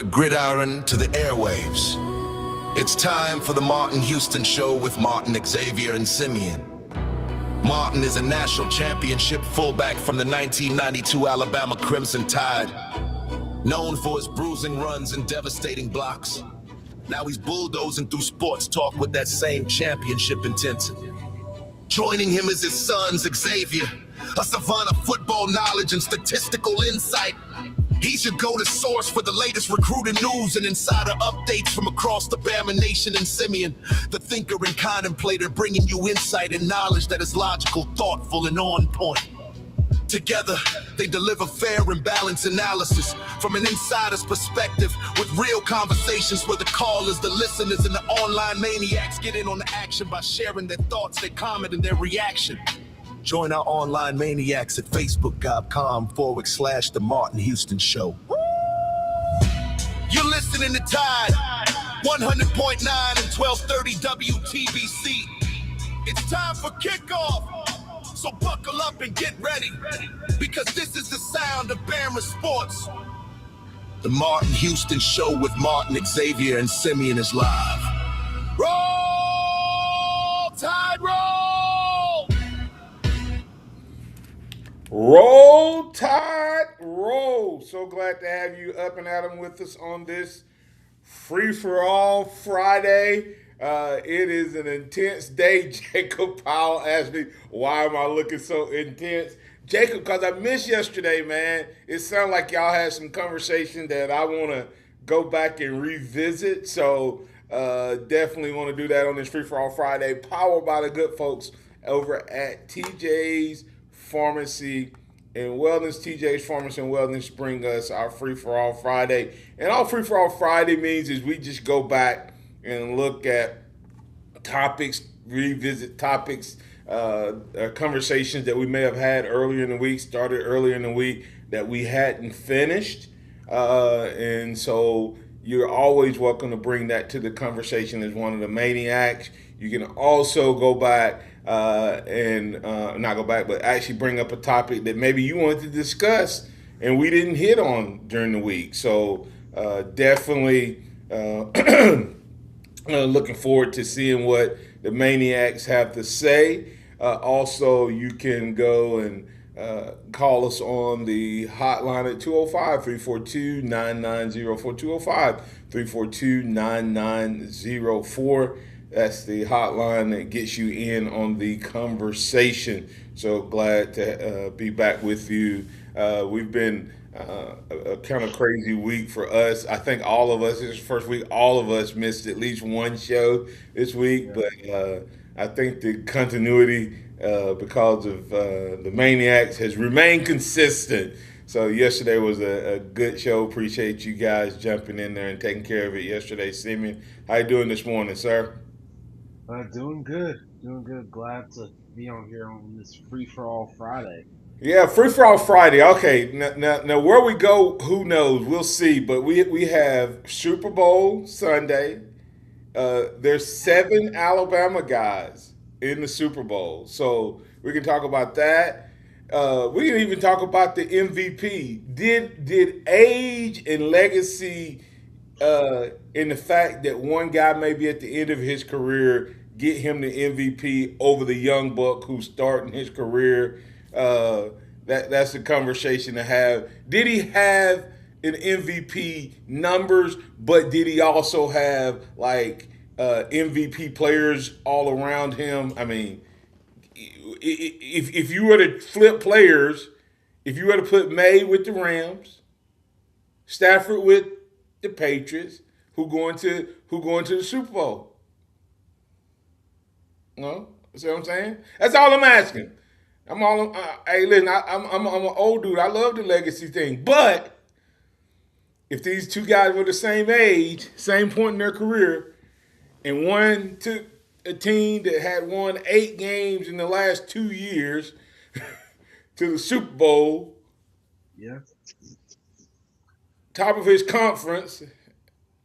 gridiron to the airwaves. It's time for the Martin Houston Show with Martin, Xavier, and Simeon. Martin is a national championship fullback from the 1992 Alabama Crimson Tide, known for his bruising runs and devastating blocks. Now he's bulldozing through sports talk with that same championship intensity. Joining him is his son, Xavier, a savant of football knowledge and statistical insight. He's your go-to source for the latest recruiting news and insider updates from across the Bama Nation. And Simeon, the thinker and contemplator, bringing you insight and knowledge that is logical, thoughtful, and on point. Together, they deliver fair and balanced analysis from an insider's perspective with real conversations where the callers, the listeners, and the online maniacs get in on the action by sharing their thoughts, their comment, and their reaction. Join our online maniacs at facebook.com/The Martin Houston Show. You're listening to Tide 100.9 and 1230 WTBC. It's time for kickoff. So buckle up and get ready, because this is the sound of Bama Sports. The Martin Houston Show with Martin, Xavier, and Simeon is live. Roll, Tide, roll! Roll, Tide, roll. So glad to have you up and at 'em with us on this free-for-all Friday. It is an intense day. Jacob Powell asked me, why am I looking so intense? Jacob, because I missed yesterday, man. It sounded like y'all had some conversation that I want to go back and revisit. So definitely want to do that on this free-for-all Friday, powered by the good folks over at TJ's Pharmacy and Wellness. TJ's Pharmacy and Wellness bring us our free-for-all Friday. And all free-for-all Friday means is we just go back and look at topics, revisit topics, conversations that we may have had earlier in the week, started earlier in the week that we hadn't finished. And so you're always welcome to bring that to the conversation as one of the maniacs. You can also go back and not go back, but actually bring up a topic that maybe you wanted to discuss and we didn't hit on during the week. So definitely looking forward to seeing what the maniacs have to say. Also, you can go and call us on the hotline at 205-342-9904, 205-342-9904. That's the hotline that gets you in on the conversation. So glad to be back with you. We've been a kind of crazy week for us. I think all of us, this is the first week, all of us missed at least one show this week. But I think the continuity because of the Maniacs has remained consistent. So yesterday was a good show. Appreciate you guys jumping in there and taking care of it yesterday. Simeon, how you doing this morning, sir? Doing good. Glad to be on here on this free-for-all Friday. Yeah, free-for-all Friday. Okay, now where we go, who knows? We'll see. But we have Super Bowl Sunday. There's 7 Alabama guys in the Super Bowl. So we can talk about that. We can even talk about the MVP. Did age and legacy in the fact that one guy may be at the end of his career get him the MVP over the young buck who's starting his career? That's a conversation to have. Did he have an MVP numbers, but did he also have like MVP players all around him? I mean, if you were to flip players, if you were to put May with the Rams, Stafford with the Patriots, who going to the Super Bowl? No, see what I'm saying? That's all I'm asking. Hey, listen, I'm an old dude. I love the legacy thing, but if these two guys were the same age, same point in their career, and one took a team that had won 8 games in the last 2 years to the Super Bowl, yeah, top of his conference.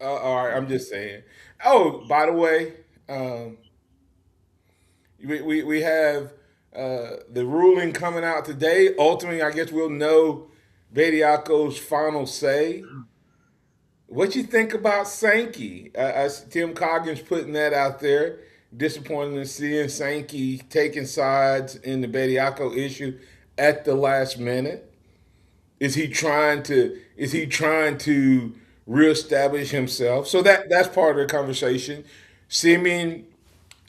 All right, I'm just saying. Oh, by the way, we have the ruling coming out today. Ultimately, I guess we'll know Bediako's final say. What you think about Sankey? Tim Coggin's putting that out there. Disappointing to seeing Sankey taking sides in the Bediako issue at the last minute. Is he trying to reestablish himself? So that's part of the conversation. Simeon,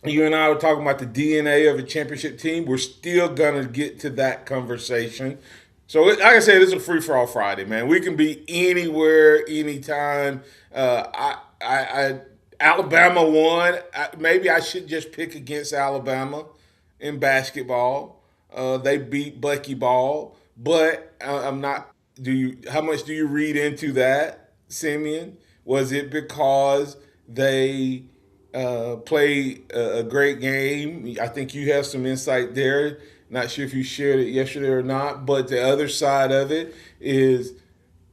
you and I were talking about the DNA of a championship team. We're still gonna get to that conversation. So, like I said, it's a free for all Friday, man. We can be anywhere, anytime. Alabama won. Maybe I should just pick against Alabama in basketball. They beat Bucky Ball, but I'm not. Do you? How much do you read into that, Simeon? Was it because they played a great game? I think you have some insight there. Not sure if you shared it yesterday or not, but the other side of it is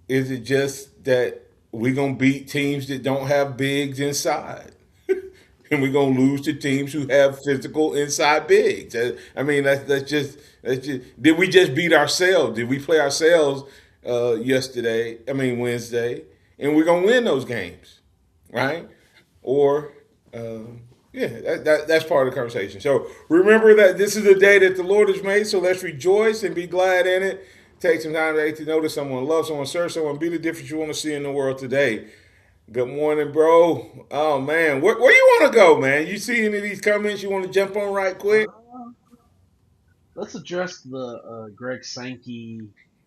it just that we're gonna beat teams that don't have bigs inside? And we're gonna lose to teams who have physical inside bigs. I mean, that's just. Did we just beat ourselves? Did we play ourselves yesterday? I mean Wednesday, and we're gonna win those games, right? Or yeah, that's part of the conversation. So remember that this is the day that the Lord has made. So let's rejoice and be glad in it. Take some time to notice someone, love someone, serve someone, be the difference you want to see in the world today. Good morning, bro. Oh man, where you want to go, man? You see any of these comments you want to jump on right quick? Uh, let's address the Greg Sankey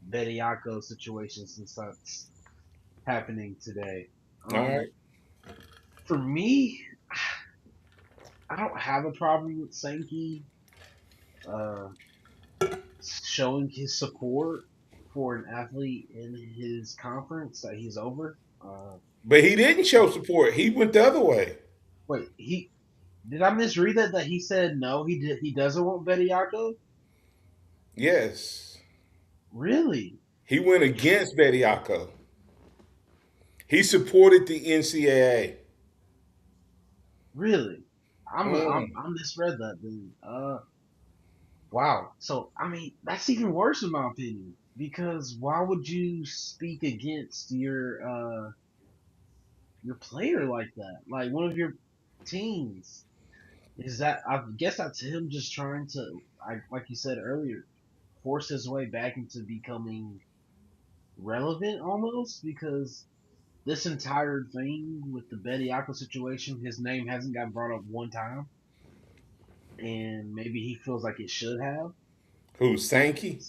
Bediako situation since that's happening today. All right. For me, I don't have a problem with Sankey uh, showing his support for an athlete in his conference that he's over. But he didn't show support. He went the other way. Wait, he did I misread that he said no, he doesn't want Bediako? Yes. Really? He went against Bediako. He supported the NCAA. Really? Mm. I misread that then. Wow. So I mean that's even worse in my opinion. Because why would you speak against your player like that? Like one of your teams. Is that I guess that's him just trying to like you said earlier, force his way back into becoming relevant almost because this entire thing with the Bediako situation, his name hasn't got brought up one time, and maybe he feels like it should have. Who, Sankey?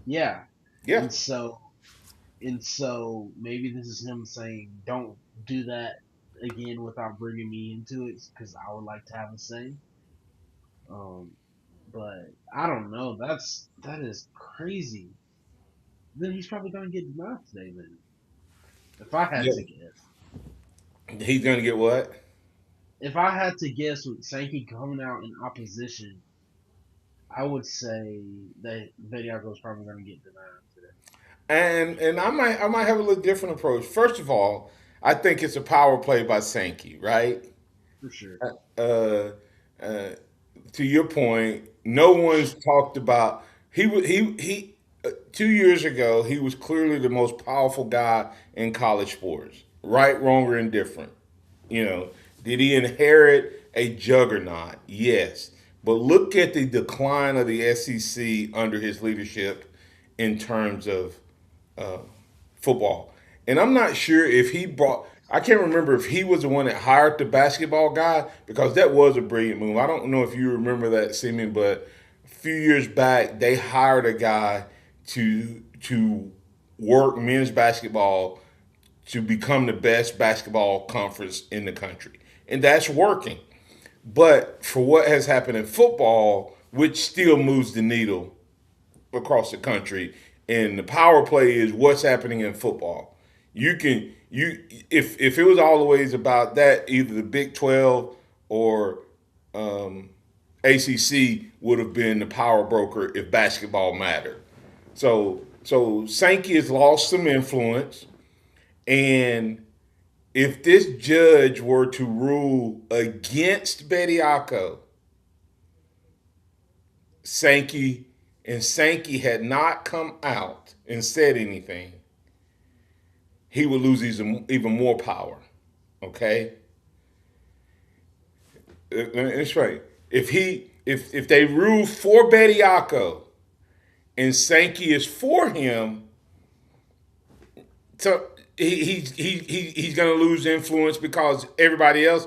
Yeah, Yeah. and so maybe this is him saying, "Don't do that again without bringing me into it, because I would like to have a say." Um, but I don't know. That is crazy. Then he's probably gonna get denied today. Then, if I had Yeah. to guess. He's gonna get what? If I had to guess with Sankey coming out in opposition, I would say that Bediako is probably going to get denied today. And I might have a little different approach. First of all, I think it's a power play by Sankey, right? For sure. Uh, uh, to your point, no one's talked about he 2 years ago he was clearly the most powerful guy in college sports, right, wrong, or indifferent. You know, did he inherit a juggernaut? Yes, but look at the decline of the SEC under his leadership in terms of uh, football. And I'm not sure if he brought. I can't remember if he was the one that hired the basketball guy because that was a brilliant move. I don't know if you remember that, Simeon, but a few years back they hired a guy to work men's basketball to become the best basketball conference in the country, and that's working. But for what has happened in football, which still moves the needle across the country, and the power play is what's happening in football. You can you if it was always about that, either the Big 12 or um, ACC would have been the power broker if basketball mattered. So Sankey has lost some influence, and if this judge were to rule against Bediako, Sankey Sankey had not come out and said anything, he would lose even more power. Okay, that's right. If they rule for Bediako and Sankey is for him, so he's going to lose influence because everybody else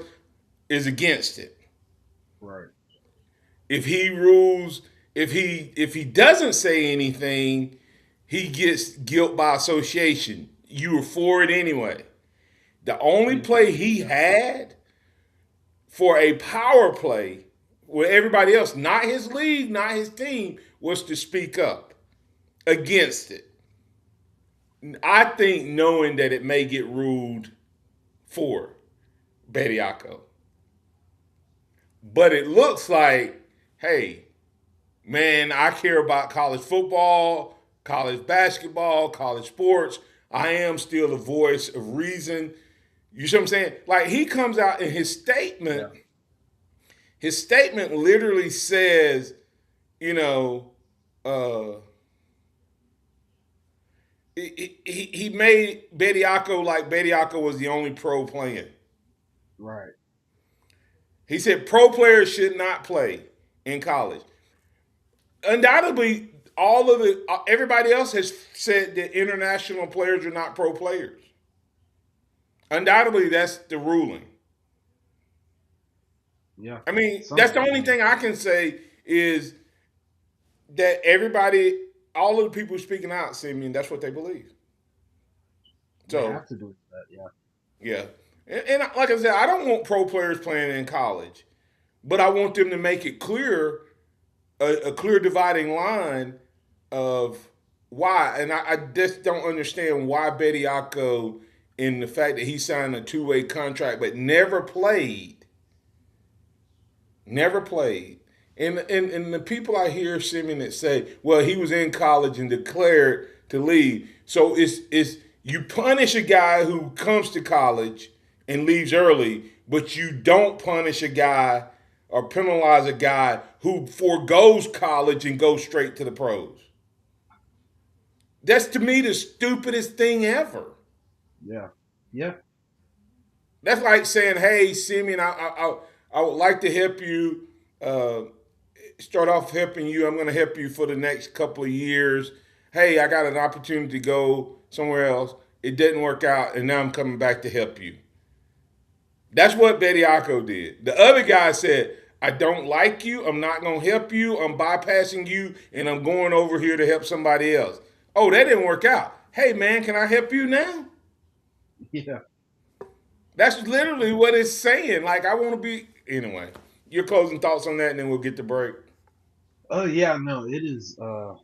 is against it. Right. If he rules, if he doesn't say anything, he gets guilt by association. You were for it anyway. The only play he had for a power play with everybody else, not his league, not his team, was to speak up against it. I think knowing that it may get ruled for Bediako. But it looks like, hey, man, I care about college football, college basketball, college sports. I am still a voice of reason. You see what I'm saying? Like he comes out in his statement literally says, you know, he made Bediako like Bediako was the only pro playing. Right. He said pro players should not play in college. Undoubtedly, everybody else has said that international players are not pro players. Undoubtedly, that's the ruling. Yeah. I mean, that's the only thing I can say is that everybody, all of the people speaking out, Simeon, that's what they believe. So they have to do that, yeah. Yeah. And like I said, I don't want pro players playing in college, but I want them to make it clear, a clear dividing line of why. And I just don't understand why Bediako, in the fact that he signed a two-way contract but never played. Never played. And the people I hear, Simeon, that say, well, he was in college and declared to leave. So it's you punish a guy who comes to college and leaves early, but you don't punish a guy or penalize a guy who forgoes college and goes straight to the pros. That's to me the stupidest thing ever. Yeah. Yeah. That's like saying, hey, Simeon, I would like to help you, start off helping you. I'm going to help you for the next couple of years. Hey, I got an opportunity to go somewhere else. It didn't work out, and now I'm coming back to help you. That's what Bediako did. The other guy said, I don't like you. I'm not going to help you. I'm bypassing you, and I'm going over here to help somebody else. Oh, that didn't work out. Hey, man, can I help you now? Yeah. That's literally what it's saying. Like, I want to be. Anyway, your closing thoughts on that, and then we'll get the break. Oh, yeah, no, it is a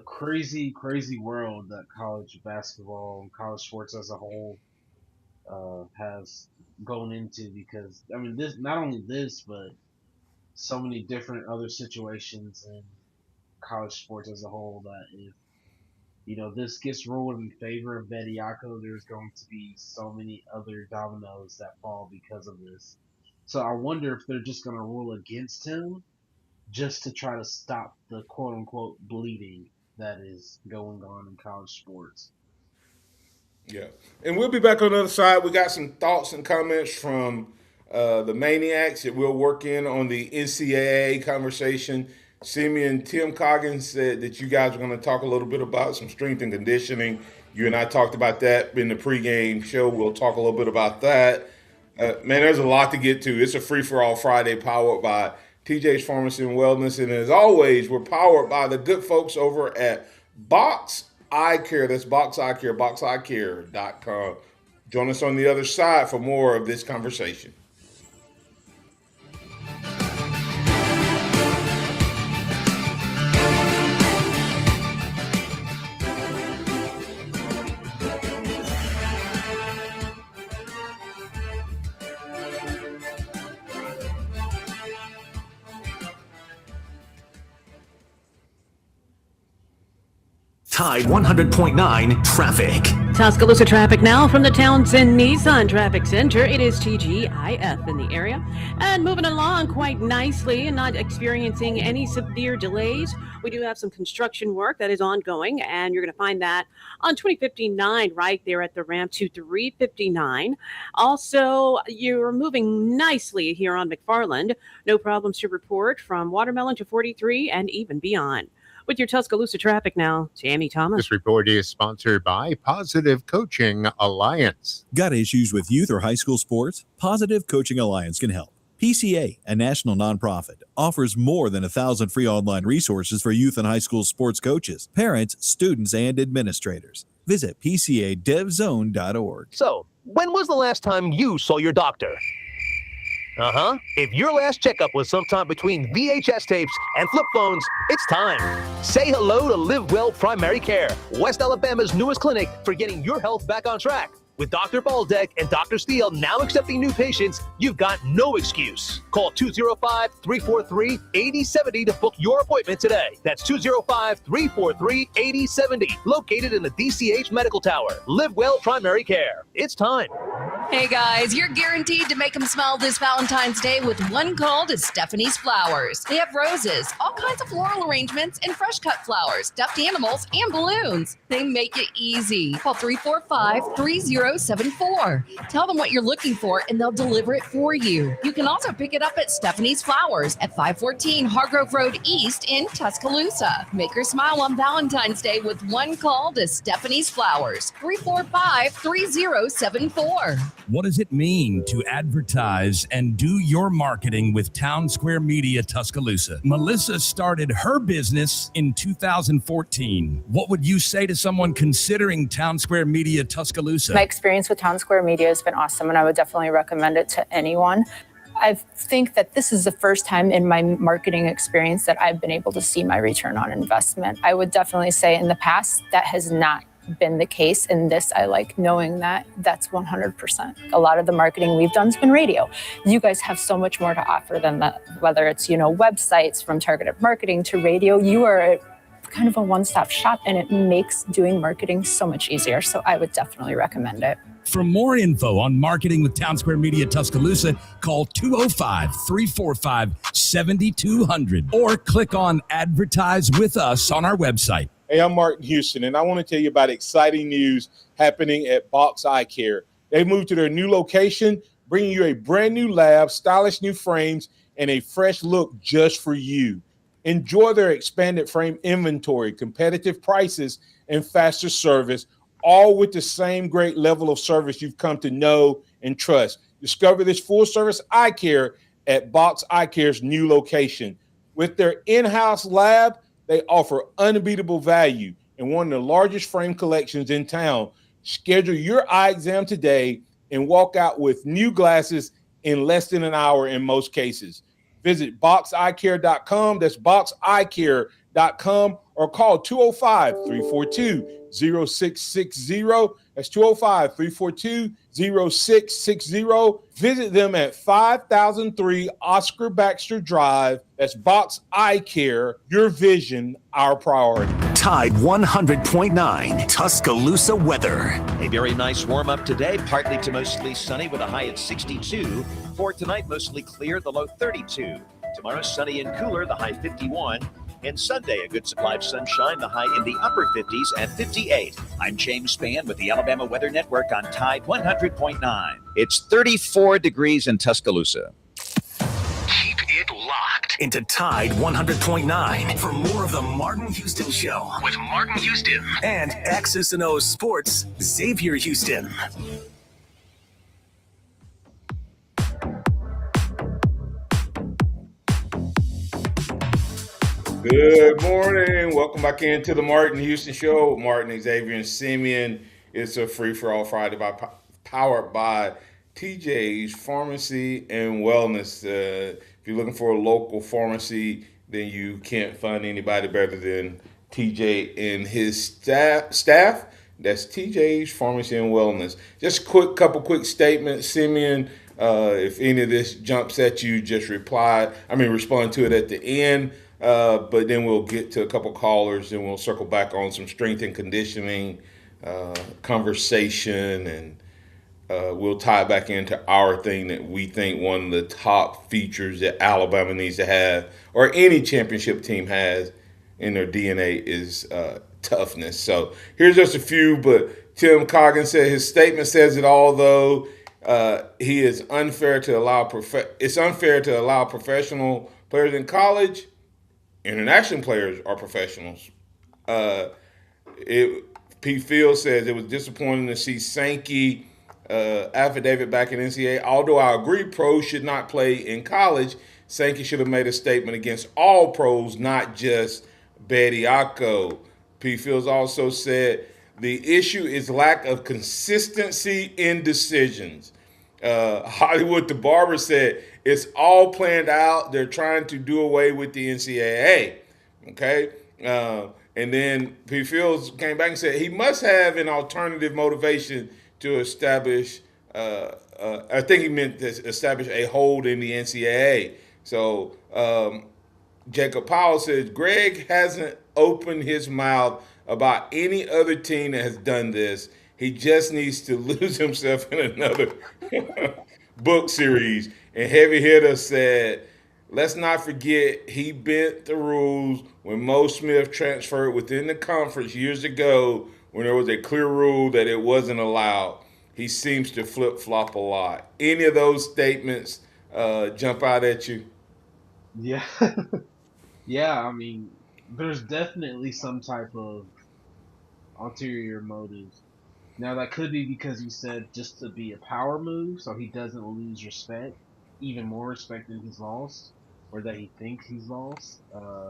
crazy, crazy world that college basketball and college sports as a whole has gone into because, I mean, this not only this, but so many different other situations in college sports as a whole that if this gets ruled in favor of Bediako, there's going to be so many other dominoes that fall because of this. So I wonder if they're just going to rule against him just to try to stop the quote unquote bleeding that is going on in college sports. Yeah. And we'll be back on the other side. We got some thoughts and comments from the Maniacs that we'll work in on the NCAA conversation. Simeon, Tim Coggins said that you guys are going to talk a little bit about some strength and conditioning. You and I talked about that in the pregame show. We'll talk a little bit about that. Man, there's a lot to get to. It's a free-for-all Friday powered by TJ's Pharmacy and Wellness. And as always, we're powered by the good folks over at Box Eye Care. That's Box Eye Care, boxeyecare.com. Join us on the other side for more of this conversation. Tide 100.9 traffic. Tuscaloosa traffic now from the Townsend Nissan Traffic Center. It is TGIF in the area and moving along quite nicely and not experiencing any severe delays. We do have some construction work that is ongoing, and you're going to find that on 2059 right there at the ramp to 359. Also, you're moving nicely here on McFarland. No problems to report from Watermelon to 43 and even beyond. With your Tuscaloosa traffic now, Tammy Thomas. This report is sponsored by Positive Coaching Alliance. Got issues with youth or high school sports? Positive Coaching Alliance can help. PCA, a national nonprofit, offers more than 1,000 free online resources for youth and high school sports coaches, parents, students, and administrators. Visit PCADevZone.org. So, when was the last time you saw your doctor? If your last checkup was sometime between VHS tapes and flip phones, it's time. Say hello to Live Well Primary Care, West Alabama's newest clinic for getting your health back on track. With Dr. Baldeck and Dr. Steele now accepting new patients, you've got no excuse. Call 205-343-8070 to book your appointment today. That's 205-343-8070. Located in the DCH Medical Tower. Live Well Primary Care. It's time. Hey guys, you're guaranteed to make them smile this Valentine's Day with one call to Stephanie's Flowers. They have roses, all kinds of floral arrangements, and fresh cut flowers, stuffed animals, and balloons. They make it easy. Call 345-3074. Tell them what you're looking for and they'll deliver it for you. You can also pick it up at Stephanie's Flowers at 514 Hargrove Road East in Tuscaloosa. Make her smile on Valentine's Day with one call to Stephanie's Flowers. 345-3074. What does it mean to advertise and do your marketing with Town Square Media Tuscaloosa? Melissa started her business in 2014. What would you say to someone considering Town Square Media Tuscaloosa? My experience with Town Square Media has been awesome, and I would definitely recommend it to anyone. I think that this is the first time in my marketing experience that I've been able to see my return on investment. I would definitely say in the past that has not been the case. In this, I like knowing that that's 100%. A lot of the marketing we've done has been radio. You guys have so much more to offer than that, whether it's, websites from targeted marketing to radio. You are kind of a one-stop shop, and it makes doing marketing so much easier. So I would definitely recommend it. For more info on marketing with Town Square Media Tuscaloosa, call 205-345-7200 or click on Advertise with Us on our website. Hey, I'm Martin Houston, and I want to tell you about exciting news happening at Box Eye Care. They moved to their new location, bringing you a brand new lab, stylish new frames, and a fresh look just for you. Enjoy their expanded frame inventory, competitive prices, and faster service, all with the same great level of service you've come to know and trust. Discover this full-service eye care at Box Eye Care's new location. With their in-house lab, they offer unbeatable value and one of the largest frame collections in town. Schedule your eye exam today and walk out with new glasses in less than an hour in most cases. Visit boxeyecare.com. That's boxeyecare.com, or call 205-342-0660. That's 205-342-0660. Visit them at 5003 Oscar Baxter Drive. That's Box Eye Care. Your vision, our priority. Tide 100.9 Tuscaloosa weather. A very nice warm up today, partly to mostly sunny with a high at 62. For tonight, mostly clear, the low 32. Tomorrow, sunny and cooler, the high 51. And Sunday, a good supply of sunshine, the high in the upper 50s at 58. I'm James Spann with the Alabama Weather Network on Tide 100.9. It's 34 degrees in Tuscaloosa. Keep it locked into Tide 100.9 for more of the Martin Houston Show with Martin Houston and X's and O's Sports, Xavier Houston. Good morning. Welcome back into the Martin Houston Show with Martin, Xavier, and Simeon. It's a free-for-all Friday powered by TJ's Pharmacy and Wellness. If you're looking for a local pharmacy, then you can't find anybody better than TJ and his staff. That's TJ's Pharmacy and Wellness. Just couple quick statements, Simeon. If any of this jumps at you, just respond to it at the end. But then we'll get to a couple callers and we'll circle back on some strength and conditioning conversation, and we'll tie it back into our thing that we think one of the top features that Alabama needs to have, or any championship team has in their DNA, is toughness. So here's just a few, but Tim Coggins said his statement says it all. Though he is unfair to allow it's unfair to allow professional players in college. International players are professionals. Uh, it Pete Fields says it was disappointing to see Sankey affidavit back in NCAA. Although I agree pros should not play in college, Sankey should have made a statement against all pros, not just Bediako. Pete Fields also said the issue is lack of consistency in decisions. Hollywood the Barber said it's all planned out. They're trying to do away with the NCAA. Okay. And then Pete Fields came back and said he must have an alternative motivation to establish. I think he meant to establish a hold in the NCAA. So Jacob Powell says Greg hasn't opened his mouth about any other team that has done this. He just needs to lose himself in another book series. And Heavy Hitter said, let's not forget he bent the rules when Mo Smith transferred within the conference years ago when there was a clear rule that it wasn't allowed. He seems to flip-flop a lot. Any of those statements jump out at you? Yeah. Yeah, I mean, there's definitely some type of ulterior motive. Now, that could be because he said just to be a power move so he doesn't lose respect, even more respect than he's lost, or that he thinks he's lost.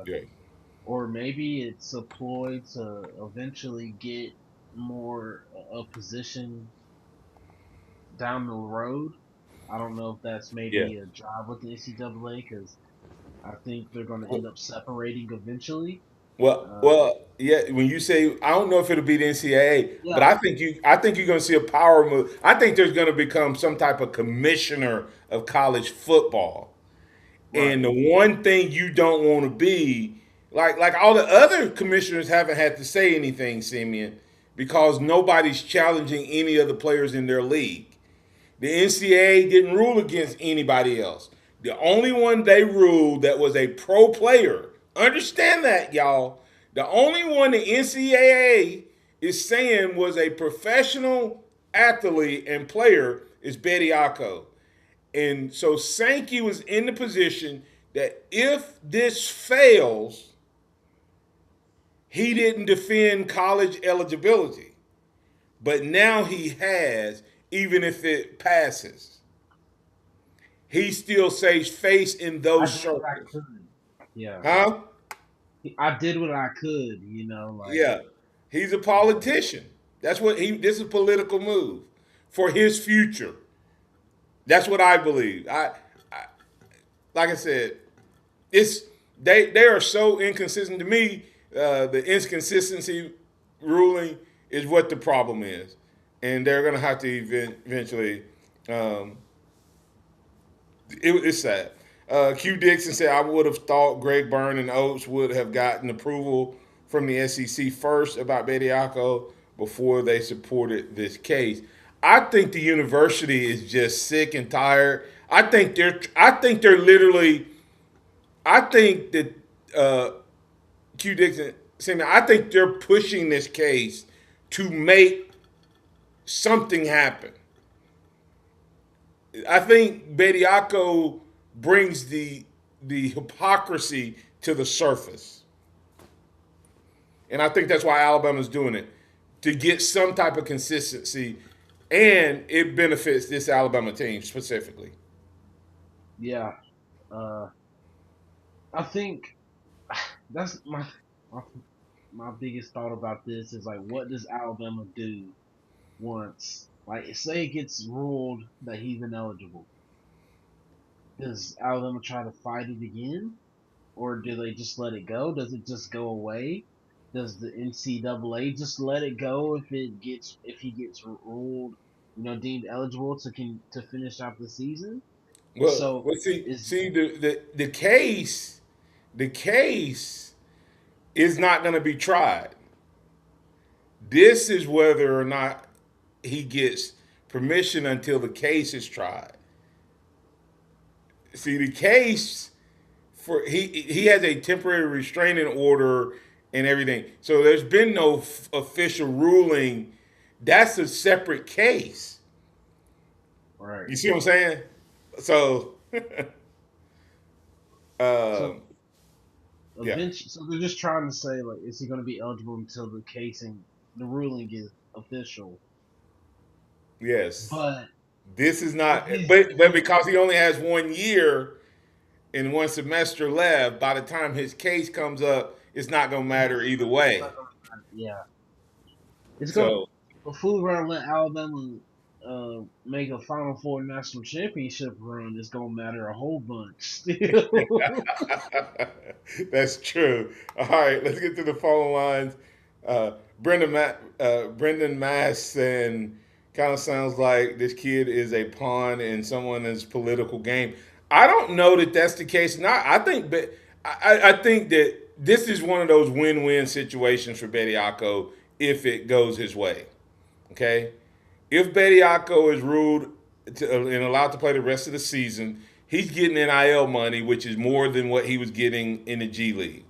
Yeah. Or maybe it's a ploy to eventually get more a position down the road. I don't know if that's Yeah. maybe a job with the NCAA because I think they're going to end up separating eventually. Yeah. When you say, I don't know if it'll be the NCAA, but Yeah, I think you're going to see a power move. I think there's going to become some type of commissioner of college football. right. And the one thing you don't want to be, like all the other commissioners haven't had to say anything, Simeon, because nobody's challenging any of the players in their league. The NCAA didn't rule against anybody else. The only one they ruled that was a pro player, understand that, y'all. The only one the NCAA is saying was a professional athlete and player is Bediako. And so Sankey was in the position that if this fails, he didn't defend college eligibility. But now he has, even if it passes. He still saves face in I those did what I circles. could. Yeah. Huh? I did what I could, you know, like, Yeah. He's a politician. That's what this is a political move for his future. That's what I believe. I like I said, it's they are so inconsistent to me. The inconsistency ruling is what the problem is, and they're going to have to eventually. It's sad. Q Dixon said, I would have thought Greg Byrne and Oates would have gotten approval from the SEC first about Bediako before they supported this case. I think the university is just sick and tired. I think they're literally. I think that Q Dixon, I think they're pushing this case to make something happen. I think Bediako brings the hypocrisy to the surface. And I think that's why Alabama's doing it, to get some type of consistency, and it benefits this Alabama team specifically. yeah. Uh, I think that's my my biggest thought about this is like, what does Alabama do once, like, say it gets ruled that he's ineligible? Does Alabama try to fight it again, or do they just let it go? Does it just go away? Does the NCAA just let it go if he gets ruled, deemed eligible to finish out the season? So is See the case is not going to be tried. This is whether or not he gets permission until the case is tried. See, the case for he has a temporary restraining order and everything. So there's been no official ruling. That's a separate case. Right. You see what I'm saying? So, So yeah. eventually, so they're just trying to say, like, is he going to be eligible until the case and the ruling is official? Yes. But This is not, but because he only has 1 year and 1 semester left, by the time his case comes up, it's not going to matter either way. yeah, it's going So, to fool around and let Alabama make a Final Four national championship run. It's going to matter a whole bunch still. that's true. All right, let's get to the phone lines. Brendan Mass saying, kind of sounds like this kid is a pawn in someone's political game. I don't know that that's the case. Not. I think that this is one of those win-win situations for Bediako if it goes his way. Okay, if Bediako is ruled and allowed to play the rest of the season, he's getting NIL money, which is more than what he was getting in the G League.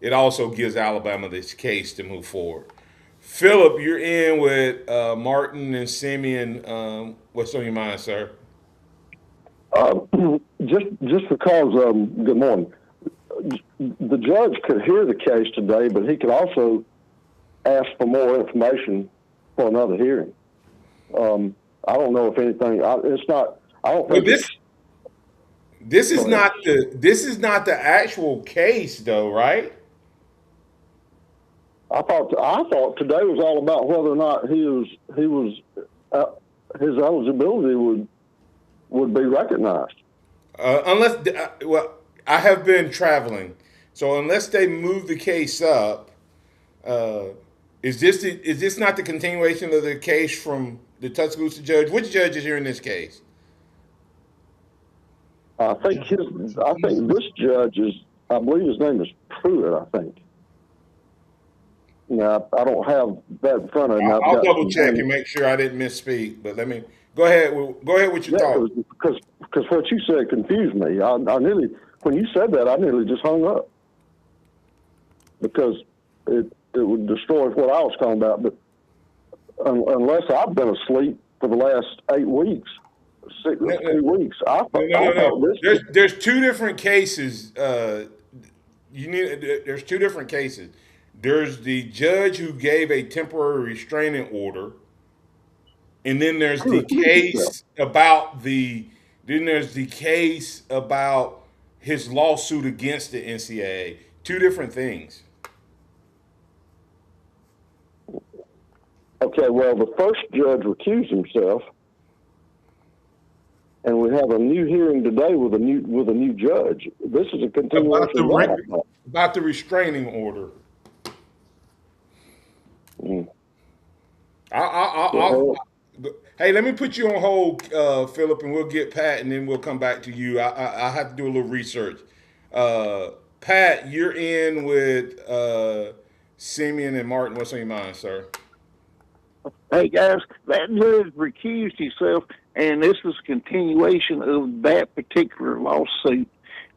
It also gives Alabama this case to move forward. Philip, you're in with Martin and Simeon. What's on your mind, sir? Just because, good morning. The judge could hear the case today, but he could also ask for more information for another hearing. I don't know if anything. It's not. I don't think this is not the actual case, though, right? I thought today was all about whether or not his eligibility would be recognized. I have been traveling, so unless they move the case up, is this not the continuation of the case from the Tuscaloosa judge? Which judge is here in this case? I think this judge is. I believe his name is Pruitt. I think. Now I don't have that in front of me. I'll double check and make sure I didn't misspeak. But let me go ahead. Go ahead with your thought. Because what you said confused me. I nearly, when you said that, I nearly just hung up because it would destroy what I was talking about. But unless I've been asleep for the last 8 weeks, 6 weeks, There's 2 different cases. There's 2 different cases. There's the judge who gave a temporary restraining order, and then there's the case about his lawsuit against the NCAA. 2 different things. Okay, well, the first judge recused himself, and we have a new hearing today with a new judge. This is a continuation about the restraining order. Hey, let me put you on hold, Philip, and we'll get Pat, and then we'll come back to you. I have to do a little research. Pat, you're in with Simeon and Martin. What's on your mind, sir? Hey, guys, that judge recused himself, and this is a continuation of that particular lawsuit.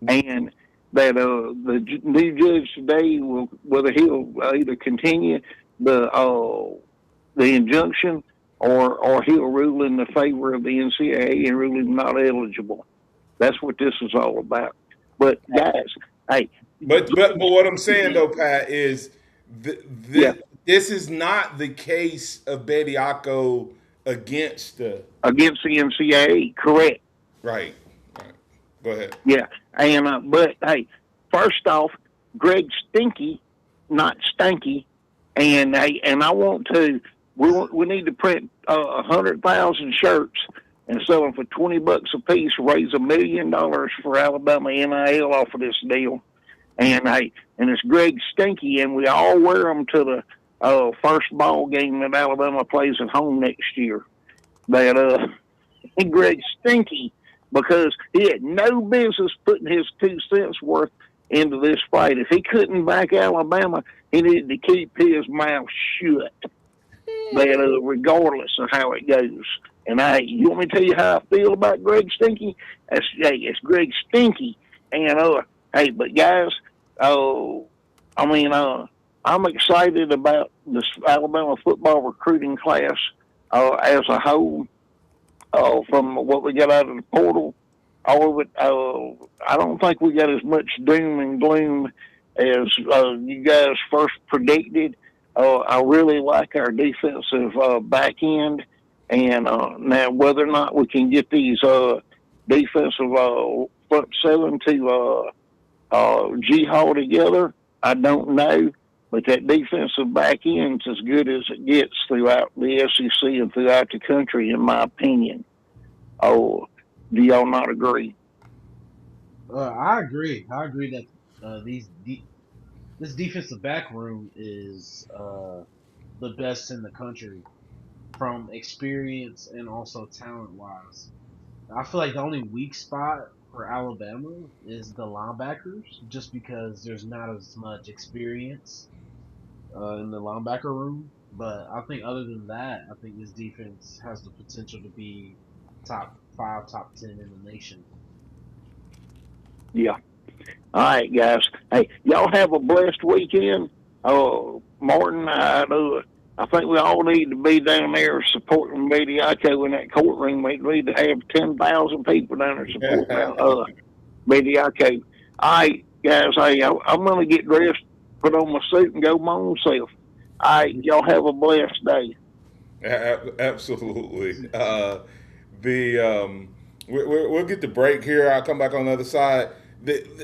And that the new judge today will, whether he'll either continue the injunction or he'll rule in the favor of the NCAA and rule him not eligible. That's what this is all about. But guys, hey. But what I'm saying though, Pat, is this is not the case of Bediako against the NCAA, correct? Right. Go ahead. Yeah, and but hey, first off, Greg Stinky, not Stanky, and I want to. We need to print 100,000 shirts and sell them for $20 a piece. Raise $1 million for Alabama NIL off of this deal, and it's Greg Stinky, and we all wear them to the first ball game that Alabama plays at home next year. That Greg Stinky, because he had no business putting his 2 cents worth into this fight. If he couldn't back Alabama, he needed to keep his mouth shut. regardless of how it goes. And you want me to tell you how I feel about Greg Stinky? It's Greg Stinky. And but guys, I'm excited about this Alabama football recruiting class as a whole. From what we got out of the portal, all of it. I don't think we got as much doom and gloom as you guys first predicted. I really like our defensive back end, and now whether or not we can get these defensive front seven to G-Haul together, I don't know. But that defensive back end's as good as it gets throughout the SEC and throughout the country, in my opinion. Do y'all not agree? I agree. I agree that this defensive back room is the best in the country from experience and also talent-wise. I feel like the only weak spot for Alabama is the linebackers, just because there's not as much experience in the linebacker room. But I think other than that, I think this defense has the potential to be top 5, top 10 in the nation. Yeah. All right, guys. Hey, y'all have a blessed weekend. Martin, I think we all need to be down there supporting Bediaco in that courtroom. We need to have 10,000 people down there supporting Bediaco. All right, guys. Hey, I'm going to get dressed, put on my suit, and go my own self. All right, y'all have a blessed day. Absolutely. We'll get the break here. I'll come back on the other side.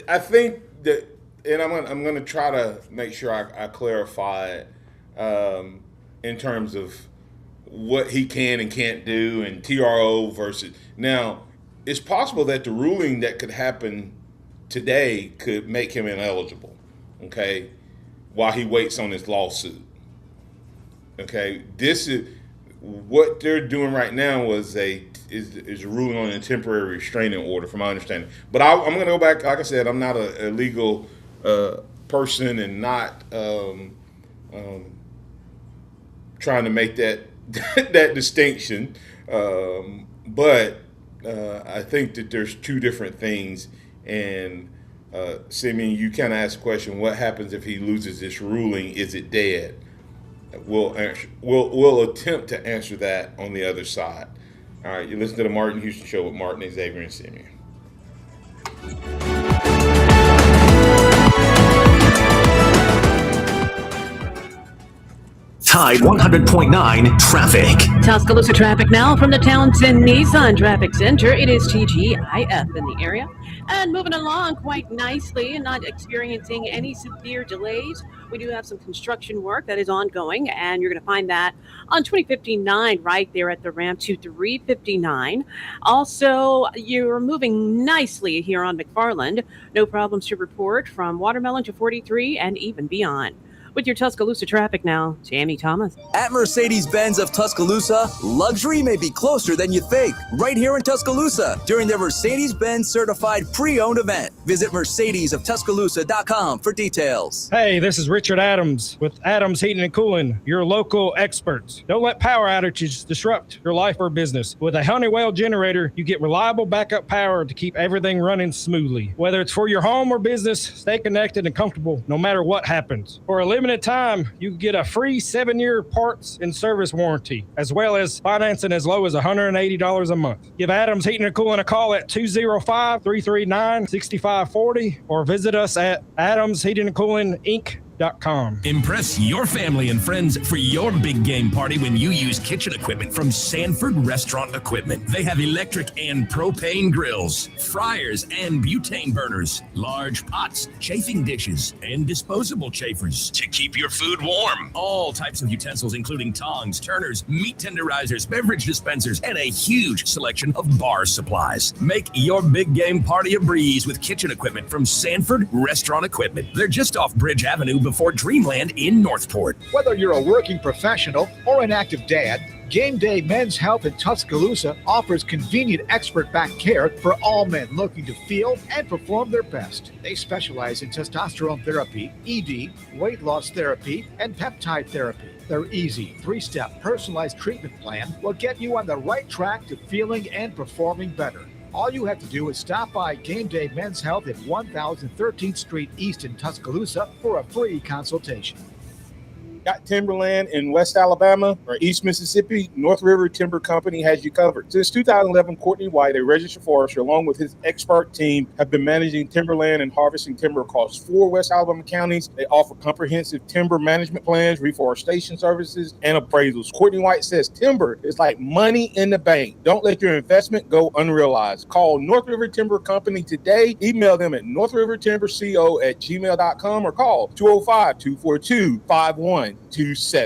I think that, and I'm going to try to make sure I clarify it in terms of what he can and can't do, and TRO versus. Now, it's possible that the ruling that could happen today could make him ineligible, okay, while he waits on his lawsuit. Okay, this is what they're doing right now is a ruling on a temporary restraining order, from my understanding. But I'm going to go back. Like I said, I'm not a legal person and not trying to make that that distinction. But I think that there's two different things. And Simeon, you kind of asked the question: what happens if he loses this ruling? Is it dead? We'll attempt to answer that on the other side. All right, you listen to the Martin Houston Show with Martin, Xavier, and Simeon. Tide 100.9 traffic. Tuscaloosa traffic now from the Townsend Nissan Traffic Center. It is TGIF in the area. And moving along quite nicely and not experiencing any severe delays. We do have some construction work that is ongoing, and you're going to find that on 2059 right there at the ramp to 359. Also, you're moving nicely here on McFarland. No problems to report from Watermelon to 43 and even beyond. With your Tuscaloosa traffic now, Tammy Thomas. At Mercedes-Benz of Tuscaloosa, luxury may be closer than you think. Right here in Tuscaloosa, during their Mercedes-Benz certified pre-owned event. Visit mercedesoftuscaloosa.com for details. Hey, this is Richard Adams with Adams Heating and Cooling, your local experts. Don't let power outages disrupt your life or business. With a Honeywell generator, you get reliable backup power to keep everything running smoothly. Whether it's for your home or business, stay connected and comfortable no matter what happens. For a limited time, you get a free 7-year parts and service warranty, as well as financing as low as $180 a month. Give Adams Heating and Cooling a call at 205-339-6540 or visit us at adamsheatingandcoolinginc.com. Impress your family and friends for your big game party when you use kitchen equipment from Sanford Restaurant Equipment. They have electric and propane grills, fryers and butane burners, large pots, chafing dishes, and disposable chafers to keep your food warm. All types of utensils, including tongs, turners, meat tenderizers, beverage dispensers, and a huge selection of bar supplies. Make your big game party a breeze with kitchen equipment from Sanford Restaurant Equipment. They're just off Bridge Avenue before Dreamland in Northport. Whether you're a working professional or an active dad, Game Day Men's Health in Tuscaloosa offers convenient expert-backed care for all men looking to feel and perform their best. They specialize in testosterone therapy, ED, weight loss therapy, and peptide therapy. Their easy 3-step personalized treatment plan will get you on the right track to feeling and performing better. All you have to do is stop by Game Day Men's Health at 1013th Street East in Tuscaloosa for a free consultation. Got timberland in West Alabama or East Mississippi? North River Timber Company has you covered. Since 2011, Courtney White, a registered forester, along with his expert team, have been managing timberland and harvesting timber across 4 West Alabama counties. They offer comprehensive timber management plans, reforestation services, and appraisals. Courtney White says timber is like money in the bank. Don't let your investment go unrealized. Call North River Timber Company today. Email them at northrivertimberco@gmail.com or call 205-242-5127.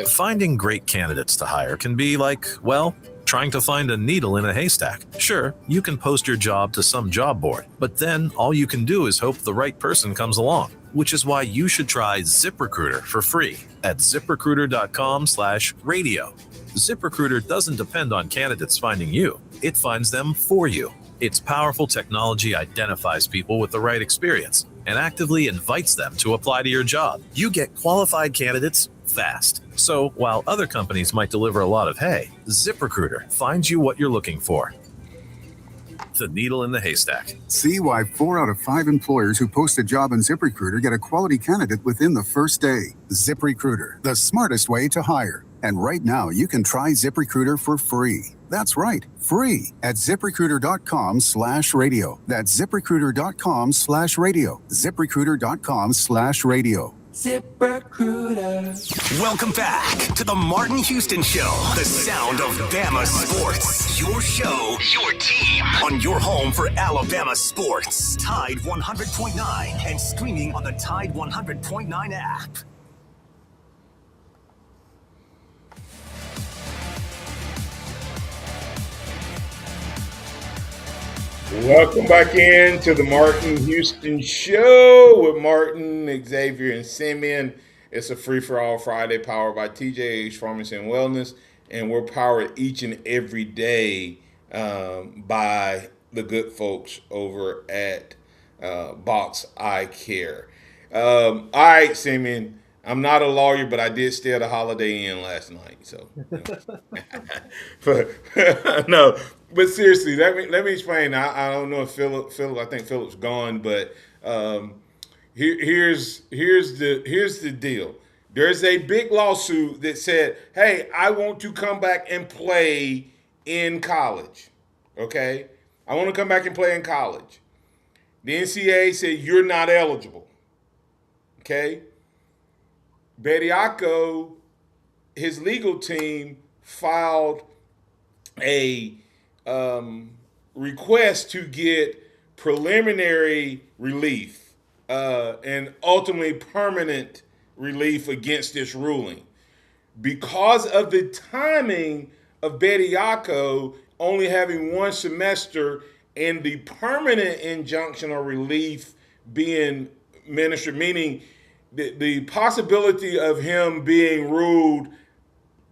Finding great candidates to hire can be like, well, trying to find a needle in a haystack. Sure, you can post your job to some job board, but then all you can do is hope the right person comes along, which is why you should try ZipRecruiter for free at ZipRecruiter.com/radio. ZipRecruiter doesn't depend on candidates finding you. It finds them for you. Its powerful technology identifies people with the right experience and actively invites them to apply to your job. You get qualified candidates fast. So while other companies might deliver a lot of hay, ZipRecruiter finds you what you're looking for. The needle in the haystack. See why 4 out of 5 employers who post a job on ZipRecruiter get a quality candidate within the first day. ZipRecruiter, the smartest way to hire. And right now, you can try ZipRecruiter for free. That's right, free at ZipRecruiter.com/radio. That's ZipRecruiter.com/radio. ZipRecruiter.com/radio. ZipRecruiter. Welcome back to the Martin Houston Show, the sound of Bama sports. Your show, your team, on your home for Alabama sports. Tide 100.9 and streaming on the Tide 100.9 app. Welcome back in to the Martin Houston Show with Martin, Xavier, and Simeon. It's a free-for-all Friday powered by TJH Pharmacy and Wellness, and we're powered each and every day by the good folks over at Box Eye Care. All right, Simeon. I'm not a lawyer, but I did stay at a Holiday Inn last night. So, no. But seriously, let me explain. I don't know if Philip. I think Philip's gone, but here's the deal. There's a big lawsuit that said, "Hey, I want to come back and play in college." Okay, I want to come back and play in college. The NCAA said you're not eligible. Okay, Bediako, his legal team filed a request to get preliminary relief and ultimately permanent relief against this ruling. Because of the timing of Bediako only having 1 semester and the permanent injunction or relief being ministered, meaning the possibility of him being ruled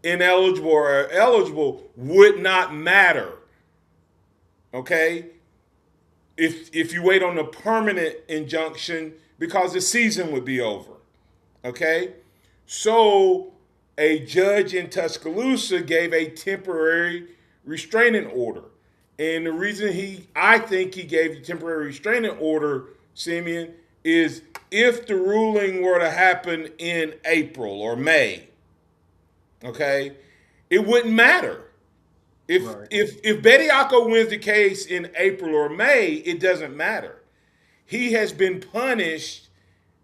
ineligible or eligible would not matter. Okay, if you wait on the permanent injunction, because the season would be over. Okay, so a judge in Tuscaloosa gave a temporary restraining order, and the reason I think he gave the temporary restraining order, Simeon, is if the ruling were to happen in April or May, okay, it wouldn't matter. If Bediako wins the case in April or May, it doesn't matter. He has been punished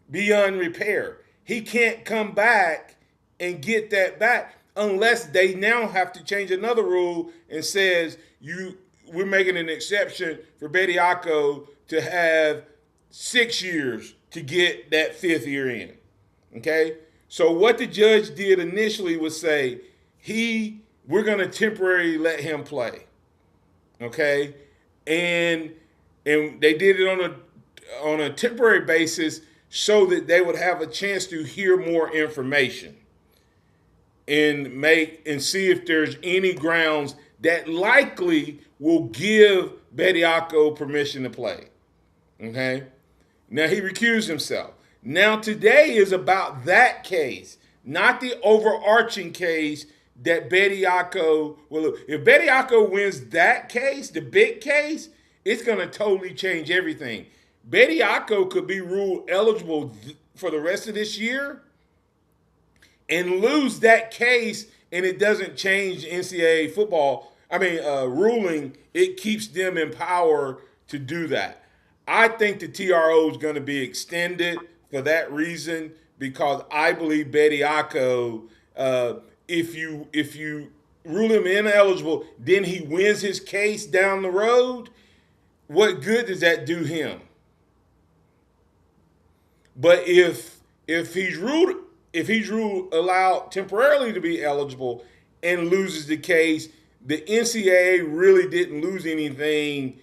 beyond repair. He can't come back and get that back unless they now have to change another rule and says we're making an exception for Bediako to have 6 years to get that 5th year in. Okay? So what the judge did initially was say we're going to temporarily let him play, okay? And they did it on a temporary basis so that they would have a chance to hear more information and see if there's any grounds that likely will give Bediako permission to play. Okay? Now he recused himself. Now today is about that case, not the overarching case that Bediako will. If Bediako wins that case, the big case, it's going to totally change everything. Bediako could be ruled eligible for the rest of this year and lose that case, and it doesn't change NCAA football. Ruling. It keeps them in power to do that. I think the TRO is going to be extended for that reason, because I believe Bediako, if you rule him ineligible, then he wins his case down the road, what good does that do him? But if he's ruled allowed temporarily to be eligible and loses the case, the NCAA really didn't lose anything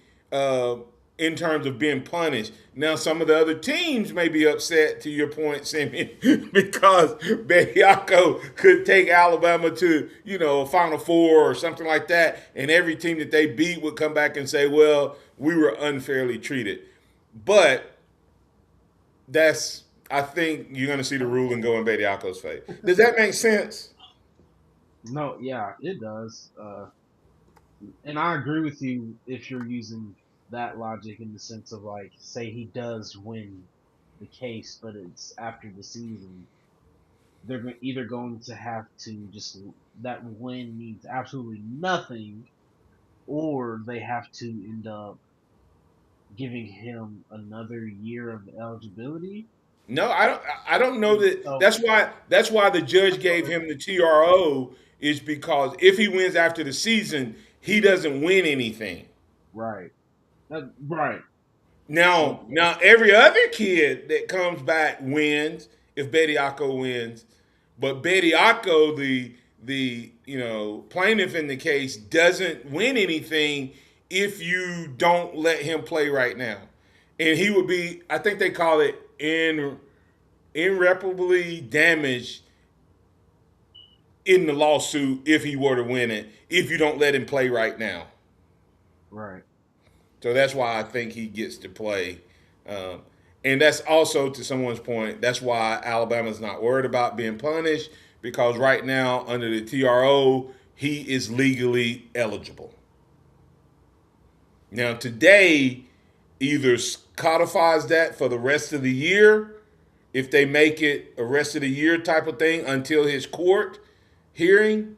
in terms of being punished. Now, some of the other teams may be upset, to your point, Simeon, because Bediako could take Alabama to, a Final Four or something like that, and every team that they beat would come back and say, well, we were unfairly treated. But I think you're going to see the ruling go in Bediako's favor. Does that make sense? No, yeah, it does. And I agree with you if you're using that logic in the sense of, like, say he does win the case, but it's after the season. They're either going to have to that win means absolutely nothing, or they have to end up giving him another year of eligibility. No, I don't know that. That's why the judge gave him the TRO, is because if he wins after the season, he doesn't win anything. Right. Right. Now every other kid that comes back wins if Bediako wins, but Bediako, the plaintiff in the case, doesn't win anything if you don't let him play right now, and he would be, I think they call it, irreparably damaged in the lawsuit if he were to win it, if you don't let him play right now. Right. So that's why I think he gets to play. And that's also, to someone's point, that's why Alabama's not worried about being punished, because right now, under the TRO, he is legally eligible. Now, today either codifies that for the rest of the year, if they make it a rest of the year type of thing until his court hearing.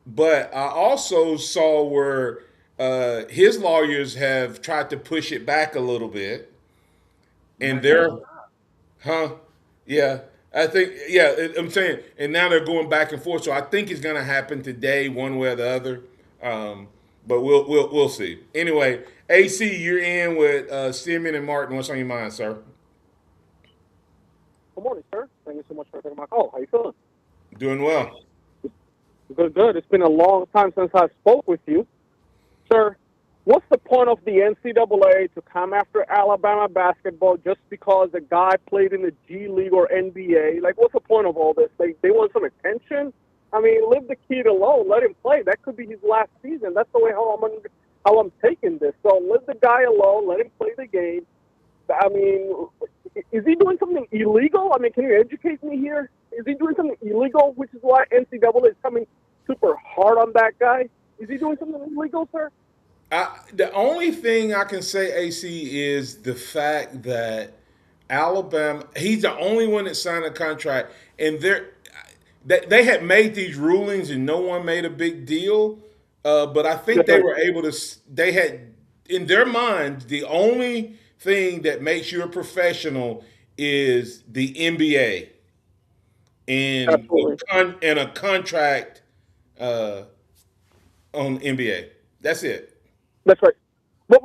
But I also saw where his lawyers have tried to push it back a little bit. And I'm saying, and now they're going back and forth. So I think it's going to happen today, one way or the other. But we'll see. Anyway, AC, you're in with Simeon and Martin. What's on your mind, sir? Good morning, sir. Thank you so much for taking my call. How you feeling? Doing well. Good. It's been a long time since I spoke with you. Sir, what's the point of the NCAA to come after Alabama basketball just because a guy played in the G League or NBA? Like, what's the point of all this? They want some attention? I mean, leave the kid alone. Let him play. That could be his last season. That's the way how I'm taking this. So leave the guy alone. Let him play the game. I mean, is he doing something illegal? I mean, can you educate me here? Is he doing something illegal, which is why NCAA is coming super hard on that guy? Is he doing something illegal, sir? The only thing I can say, AC, is the fact that Alabama, he's the only one that signed a contract, and they had made these rulings and no one made a big deal. But I think they were able to, they had, in their minds, the only thing that makes you a professional is the NBA and a contract on NBA. That's it. That's right. But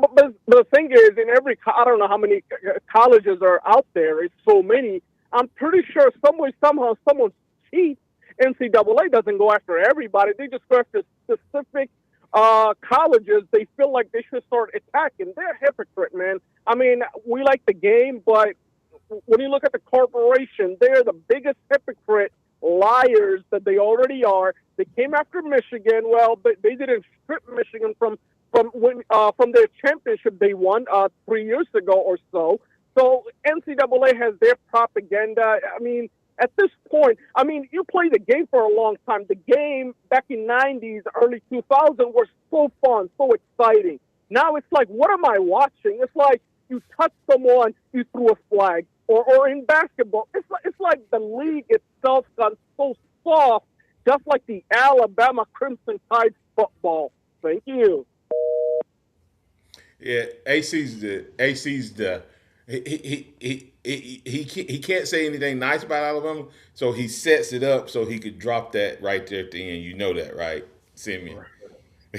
the thing is, in every, I don't know how many colleges are out there. It's so many. I'm pretty sure somehow someone cheats. NCAA doesn't go after everybody. They just go after specific colleges they feel like they should start attacking. They're a hypocrite, man. I mean, we like the game, but when you look at the corporation, they're the biggest hypocrite liars that they already are. They came after Michigan. Well, they didn't strip Michigan from their championship they won 3 years ago or so. So NCAA has their propaganda. I mean, at this point, I mean, you play the game for a long time. The game back in '90s, early 2000s was so fun, so exciting. Now it's like, what am I watching? It's like you touch someone, you threw a flag. Or in basketball, it's like the league itself got so soft, just like the Alabama Crimson Tide football. Thank you. Yeah, AC's the he can't say anything nice about Alabama, so he sets it up so he could drop that right there at the end. You know that, right, Simeon?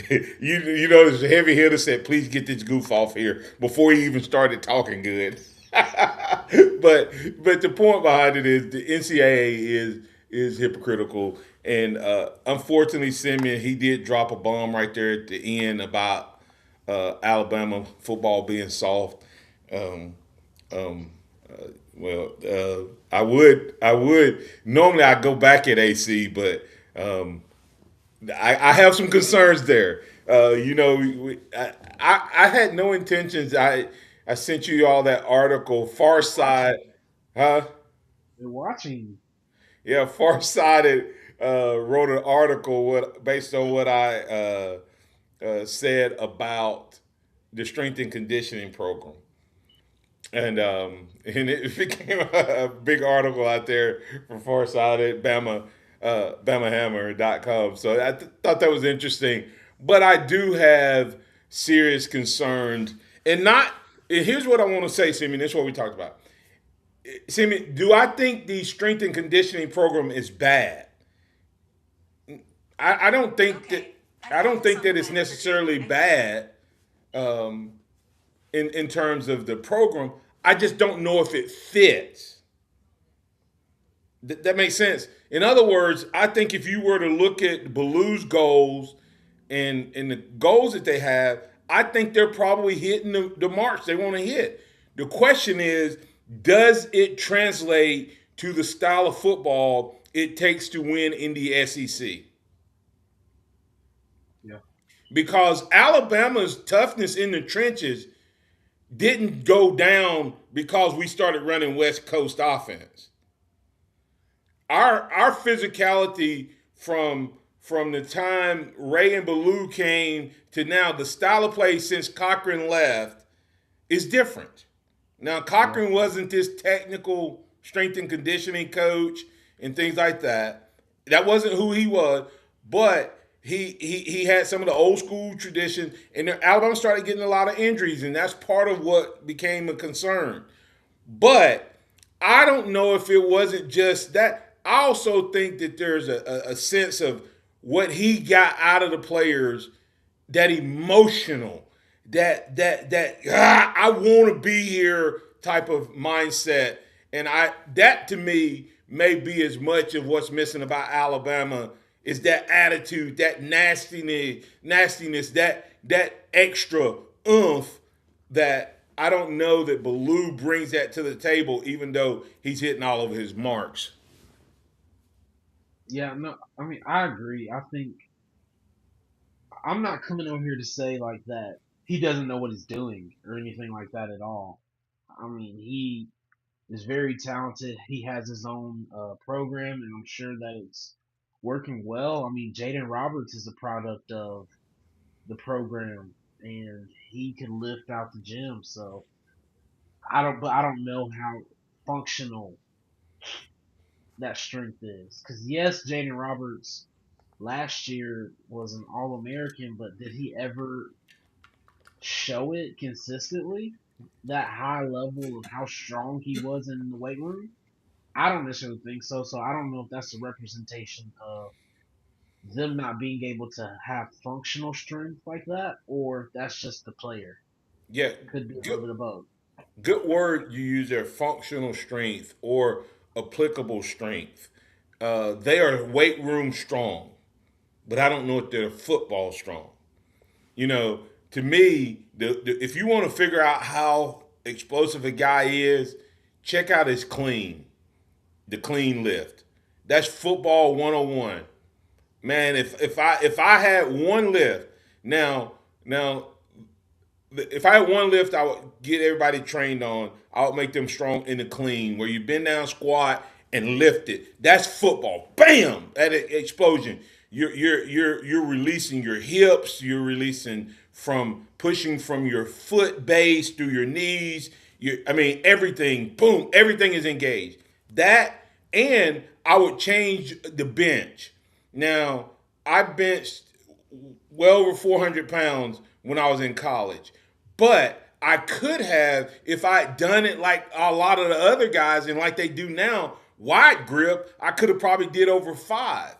you know, there's a heavy hitter said, "Please get this goof off here" before he even started talking good. but the point behind it is the NCAA is hypocritical, and unfortunately, Simeon, he did drop a bomb right there at the end about Alabama football being soft. Um, I would normally I go back at AC, but I have some concerns there. I had no intentions. I sent you all that article. Far Side, huh? They're watching. Yeah, Farsighted wrote an article based on what I said about the strength and conditioning program, and it became a big article out there for Farsighted, BamaHammer.com. So I thought that was interesting, but I do have serious concerns, and not. And here's what I want to say, Simeon. This is what we talked about. Simeon, do I think the strength and conditioning program is bad? I don't think that. I don't think that it's necessarily bad in terms of the program. I just don't know if it fits. That makes sense. In other words, I think if you were to look at Blue's goals and the goals that they have, I think they're probably hitting the marks they want to hit. The question is, does it translate to the style of football it takes to win in the SEC? Yeah. Because Alabama's toughness in the trenches didn't go down because we started running West Coast offense. Our physicality from the time Ray and Ballou came to now, the style of play since Cochran left is different. Now, Cochran wasn't this technical strength and conditioning coach and things like that. That wasn't who he was, but he had some of the old school tradition, and Alabama started getting a lot of injuries, and that's part of what became a concern. But I don't know if it wasn't just that. I also think that there's a sense of what he got out of the players, that emotional, that I want to be here type of mindset, and that to me may be as much of what's missing about Alabama is that attitude, that nastiness, that extra oomph that I don't know that Ballou brings that to the table, even though he's hitting all of his marks. Yeah, no, I mean, I agree. I think I'm not coming over here to say like that he doesn't know what he's doing or anything like that at all. I mean, he is very talented. He has his own program, and I'm sure that it's working well. I mean, Jaden Roberts is a product of the program, and he can lift out the gym. So but I don't know how functional that strength is. Because yes, Jaden Roberts last year was an All American, but did he ever show it consistently? That high level of how strong he was in the weight room? I don't necessarily think so. So I don't know if that's a representation of them not being able to have functional strength like that, or if that's just the player. Yeah, Could be a little bit of both. good word you use there, functional strength or applicable strength. They are weight room strong, but I don't know if they're football strong. You know, to me, if you want to figure out how explosive a guy is, check out his clean, the clean lift. That's football 101. Man, if I had one lift, now if I had one lift I would get everybody trained on, I would make them strong in the clean, where you bend down, squat, and lift it. That's football. Bam! That explosion. You're releasing your hips, you're releasing from pushing from your foot base through your knees. Everything, boom, everything is engaged. That, and I would change the bench. Now, I benched well over 400 pounds when I was in college. But I could have, if I had done it like a lot of the other guys and like they do now, wide grip, I could have probably did over 5.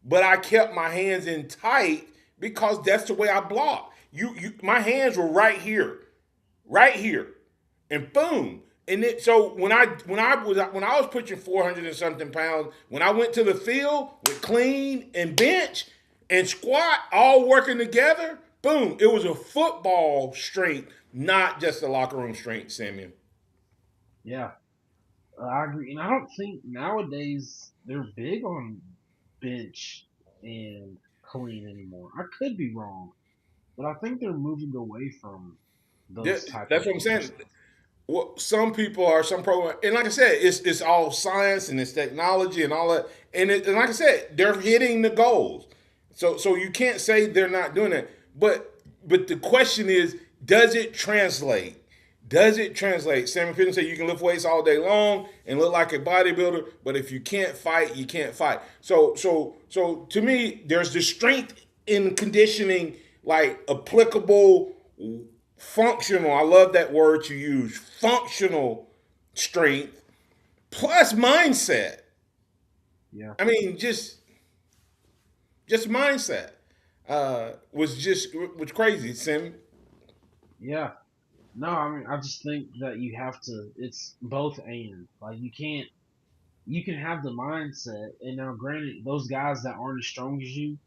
But I kept my hands in tight because that's the way I block. My hands were right here, and boom. And so when I was pushing 400 and something pounds, when I went to the field with clean and bench and squat all working together, boom, it was a football strength, not just a locker room strength, Simeon. Yeah, I agree. And I don't think nowadays they're big on bench and clean anymore. I could be wrong, but I think they're moving away from those types. That's what I'm saying. Well, some people are, some program, and like I said, it's all science and it's technology and all that. And like I said, they're hitting the goals. So you can't say they're not doing it. But the question is, does it translate? Does it translate? Samuel Pittman said you can lift weights all day long and look like a bodybuilder, but if you can't fight, you can't fight. So to me, there's the strength in conditioning, like applicable, functional. I love that word you use. Functional strength plus mindset. Yeah. I mean, just mindset was crazy, Sim. Yeah. No, I mean, I just think that you have to, it's both and. Like, you can have the mindset, and now granted, those guys that aren't as strong as you,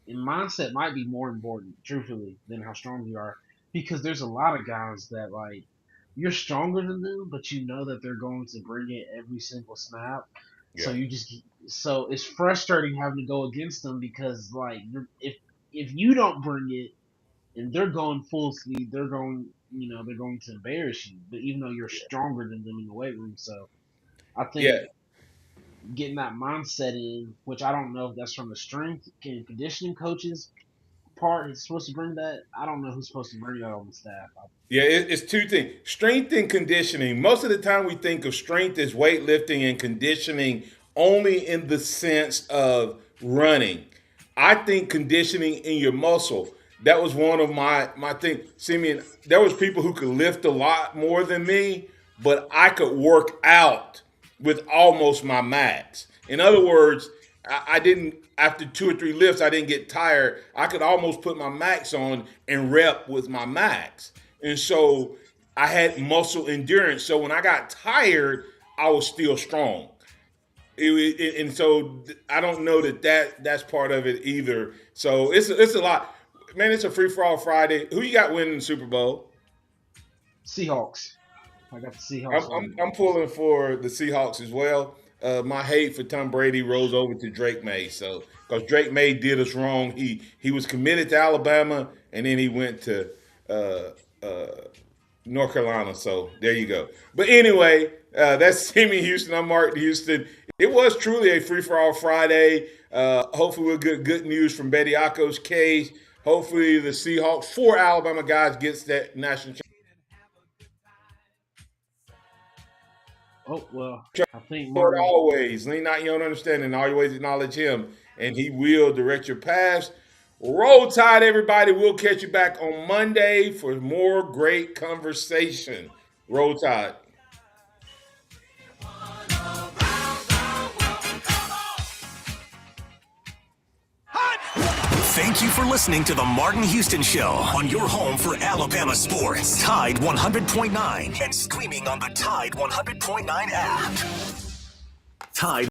mindset might be more important, truthfully, than how strong you are. Because there's a lot of guys that, like, you're stronger than them, but you know that they're going to bring it every single snap. Yeah. So it's frustrating having to go against them because, like, if you don't bring it, and they're going full speed, they're going to embarrass you. But even though you're stronger than them in the weight room, so I think getting that mindset in, which I don't know if that's from the strength and conditioning coaches part is supposed to bring that. I don't know who's supposed to bring that on the staff. Yeah, it's two things: strength and conditioning. Most of the time, we think of strength as weightlifting and conditioning only in the sense of running. I think conditioning in your muscle. That was one of my thing. Simeon, there was people who could lift a lot more than me, but I could work out with almost my max. In other words, I didn't, after 2 or 3 lifts, I didn't get tired. I could almost put my max on and rep with my max. And so I had muscle endurance. So when I got tired, I was still strong. And so I don't know that's part of it either. So it's a lot. Man, it's a free-for-all Friday. Who you got winning the Super Bowl? Seahawks. I got the Seahawks. I'm pulling for the Seahawks as well. My hate for Tom Brady rolls over to Drake May. So, because Drake May did us wrong. He was committed to Alabama, and then he went to North Carolina. So, there you go. But anyway, that's Timmy Houston. I'm Martin Houston. It was truly a free-for-all Friday. Hopefully we'll get good news from Bediako's case. Hopefully the Seahawks, 4 Alabama guys gets that national championship. Oh, well, I think Lord, always lean not your own understanding, in all your ways acknowledge him, and he will direct your paths. Roll Tide, everybody. We'll catch you back on Monday for more great conversation. Roll Tide. Thank you for listening to the Martin Houston Show on your home for Alabama sports. Tide 100.9 and streaming on the Tide 100.9 app. Tide.